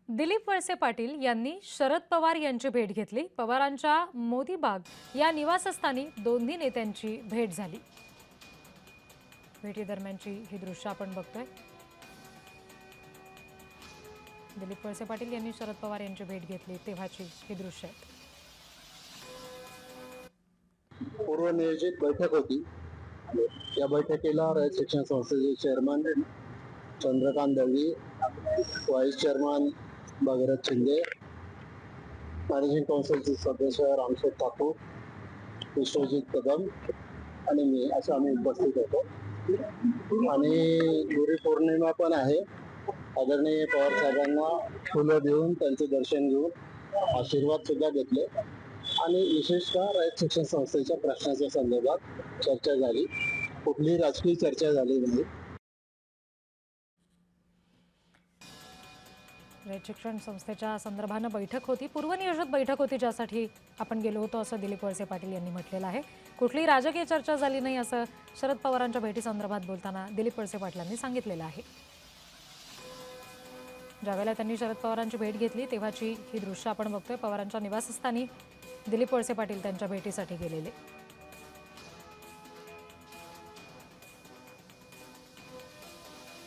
दिलीप वळसे पाटील यांनी शरद पवार यांची भेट घेतली। पवारांच्या मोदीबाग या निवासस्थानी दोन्ही नेत्यांची भेट झाली। भेटीदरम्यानची ही दृश्य आपण बघतोय। दिलीप वळसे पाटील यांनी शरद पवार यांची भेट घेतली तेव्हाची ही दृश्य आहेत। पूर्वनियोजित बैठक होती। या बैठकीला रयत शिक्षण संस्थेचे chairman Chandrakant Dalvi, vice chairman Bhagirath Shinde, managing काउन्सिलचे सदस्य रामशेठ ठाकूर, विश्वजित कदम आणि मी असं आम्ही उपस्थित होतो। आणि गुरुपौर्णिमा पण आहे। आदरणीय पवार साहेबांना फुलं देऊन त्यांचे दर्शन घेऊन आशीर्वाद सुद्धा घेतले आणि विशेषतः रयत शिक्षण संस्थेच्या प्रश्नाच्या संदर्भात चर्चा झाली। कुठलीही राजकीय चर्चा झाली नाही। रयत शिक्षण संस्थेच्या संदर्भाने बैठक होती, पूर्वनियोजित बैठक होती, ज्यासाठी आपण गेलो होतो असं दिलीप वळसे पाटील यांनी म्हटलेलं आहे। कुठलीही राजकीय चर्चा झाली नाही असं शरद पवारांच्या भेटी संदर्भात बोलताना दिलीप वळसे पाटलांनी सांगितलेलं आहे। ज्यावेळेला त्यांनी शरद पवारांची भेट घेतली तेव्हाची ही दृश्य आपण बघतोय। पवारांच्या निवासस्थानी दिलीप वळसे पाटील त्यांच्या भेटीसाठी गेलेले।